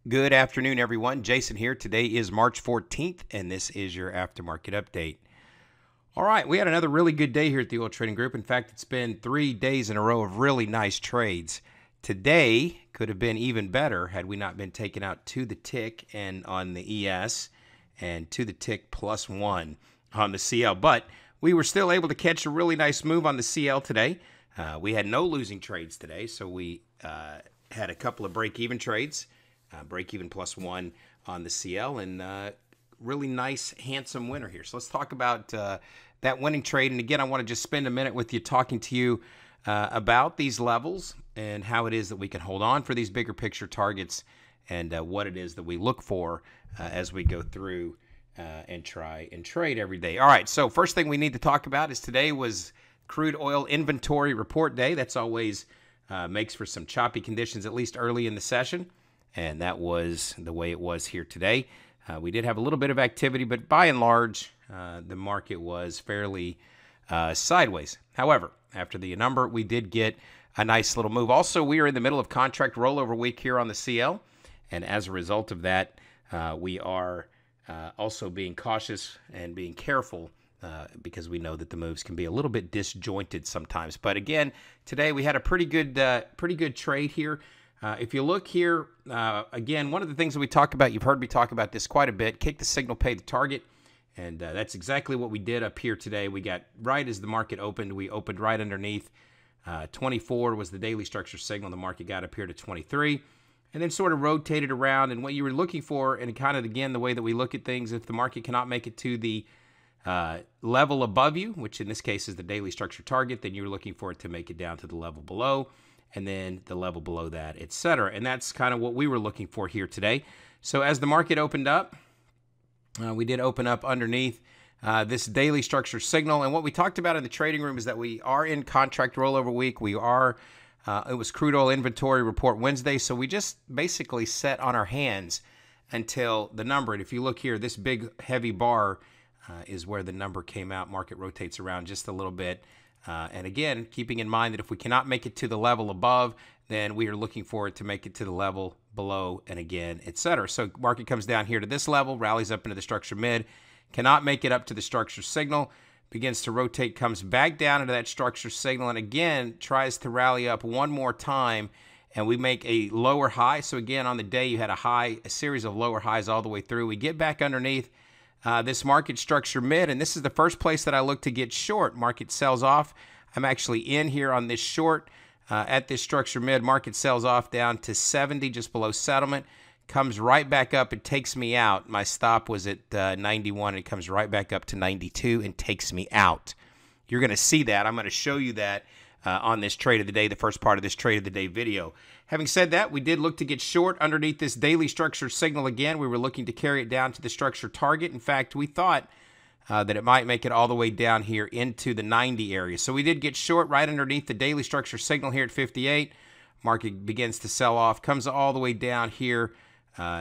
Good afternoon, everyone. Jason here. Today is March 14th, and this is your aftermarket update. All right, we had another really good day here at the Oil Trading Group. In fact, it's been 3 days in a row of really nice trades. Today could have been even better had we not been taken out to the tick and on the ES and to the tick +1 on the CL. But we were still able to catch a really nice move on the CL today. We had no losing trades today, so we had a couple of break-even trades. Break-even +1 on the CL, and really nice, handsome winner here. So let's talk about that winning trade. And again, I want to just spend a minute with you talking to you about these levels and how it is that we can hold on for these bigger picture targets and what it is that we look for as we go through and try and trade every day. All right, so first thing we need to talk about is today was crude oil inventory report day. That's always makes for some choppy conditions, at least early in the session. And that was the way it was here today. We did have a little bit of activity, but by and large, the market was fairly sideways. However, after the number, we did get a nice little move. Also, we are in the middle of contract rollover week here on the CL. And as a result of that, we are also being cautious and being careful because we know that the moves can be a little bit disjointed sometimes. But again, today we had a pretty good trade here. If you look here, again, one of the things that we talk about, you've heard me talk about this quite a bit, kick the signal, pay the target, and that's exactly what we did up here today. We got right as the market opened. We opened right underneath 24 was the daily structure signal. The market got up here to 23 and then sort of rotated around. And what you were looking for, and kind of, again, the way that we look at things, if the market cannot make it to the level above you, which in this case is the daily structure target, then you're looking for it to make it down to the level below, and then the level below that, etc. And that's kind of what we were looking for here today. So as the market opened up, we did open up underneath this daily structure signal. And what we talked about in the trading room is that we are in contract rollover week. We are, it was crude oil inventory report Wednesday. So we just basically sat on our hands until the number. And if you look here, this big heavy bar is where the number came out. Market rotates around just a little bit. And again, keeping in mind that if we cannot make it to the level above, then we are looking for it to make it to the level below and again, etc. So market comes down here to this level, rallies up into the structure mid, cannot make it up to the structure signal, begins to rotate, comes back down into that structure signal, and again, tries to rally up one more time, and we make a lower high. So again, on the day, you had a series of lower highs all the way through. We get back underneath this market structure mid, and this is the first place that I look to get short. Market sells off. I'm actually in here on this short at this structure mid. Market sells off down to 70, just below settlement. Comes right back up. It takes me out. My stop was at 91. It comes right back up to 92 and takes me out. You're going to see that. I'm going to show you that on this trade of the day, the first part of this trade of the day video. Having said that, we did look to get short underneath this daily structure signal again. We were looking to carry it down to the structure target. In fact, we thought that it might make it all the way down here into the 90 area. So we did get short right underneath the daily structure signal here at 58. Market begins to sell off, comes all the way down here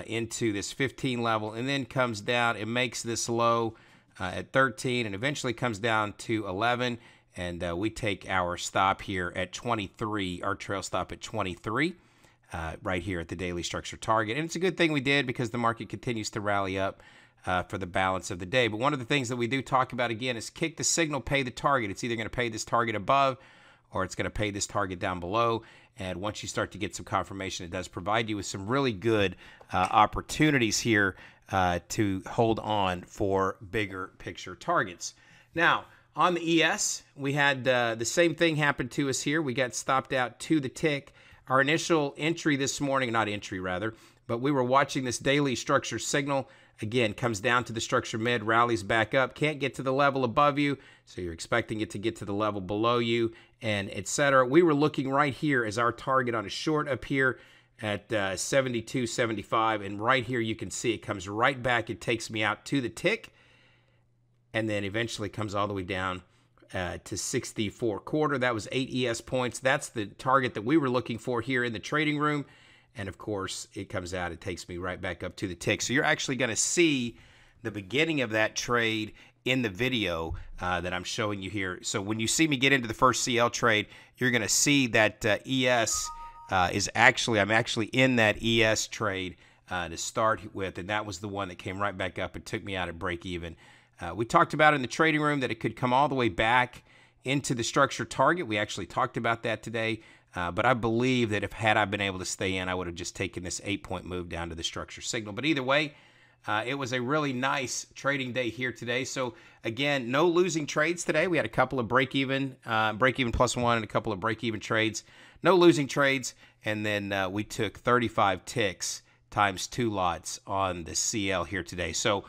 into this 15 level, and then comes down. It makes this low at 13 and eventually comes down to 11. And we take our stop here at 23, our trail stop at 23, right here at the daily structure target. And it's a good thing we did because the market continues to rally up for the balance of the day. But one of the things that we do talk about, again, is kick the signal, pay the target. It's either going to pay this target above or it's going to pay this target down below. And once you start to get some confirmation, it does provide you with some really good opportunities here to hold on for bigger picture targets. Now, on the ES, we had the same thing happen to us here. We got stopped out to the tick. Our initial entry this morning, not entry rather, but we were watching this daily structure signal. Again, comes down to the structure mid, rallies back up, can't get to the level above you, so you're expecting it to get to the level below you, and etc. We were looking right here as our target on a short up here at 72.75, and right here you can see it comes right back. It takes me out to the tick, and then eventually comes all the way down to 64.25. That was 8 ES points. That's the target that we were looking for here in the trading room. And, of course, it comes out. It takes me right back up to the tick. So you're actually going to see the beginning of that trade in the video that I'm showing you here. So when you see me get into the first CL trade, you're going to see that ES is actually, I'm actually in that ES trade to start with, and that was the one that came right back up and took me out at break even. We talked about in the trading room that it could come all the way back into the structure target. We actually talked about that today, but I believe that had I been able to stay in, I would have just taken this 8-point move down to the structure signal. But either way, it was a really nice trading day here today. So again, no losing trades today. We had a couple of break-even +1 and a couple of break-even trades. No losing trades, and then we took 35 ticks times 2 lots on the CL here today. So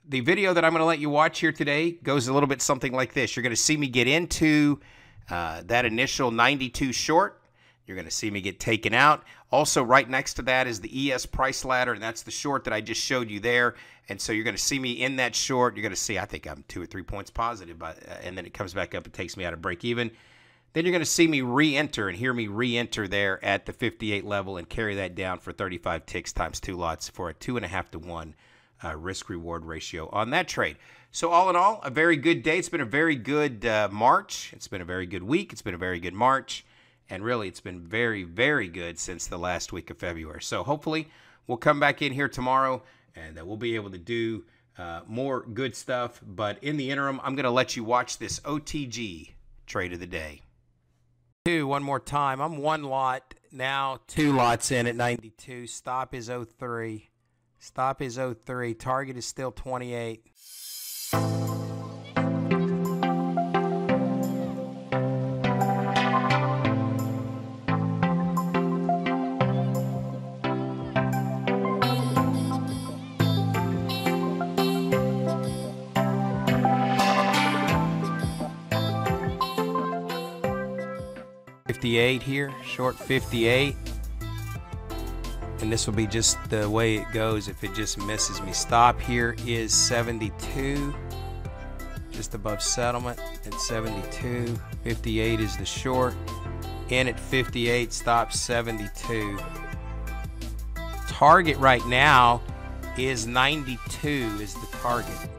the video that I'm going to let you watch here today goes a little bit something like this. You're going to see me get into that initial 92 short. You're going to see me get taken out. Also, right next to that is the ES price ladder, and that's the short that I just showed you there. And so you're going to see me in that short. You're going to see, I think I'm 2 or 3 points positive, and then it comes back up and takes me out of break even. Then you're going to see me re-enter and hear me re-enter there at the 58 level and carry that down for 35 ticks times 2 lots for a 2.5 to 1 risk-reward ratio on that trade. So all in all, a very good day. It's been a very good March. It's been a very good week. It's been a very good March. And really, it's been very, very good since the last week of February. So hopefully, we'll come back in here tomorrow, and we'll be able to do more good stuff. But in the interim, I'm going to let you watch this OTG trade of the day. One more time. I'm 1 lot now, 2 lots in at 92. Stop is 03. Stop is 03. Target is still 28. Here, short 58, and this will be just the way it goes if it just misses me. Stop here is 72, just above settlement at 72. 58 is the short. In at 58, stop 72. Target right now is 92 is the target.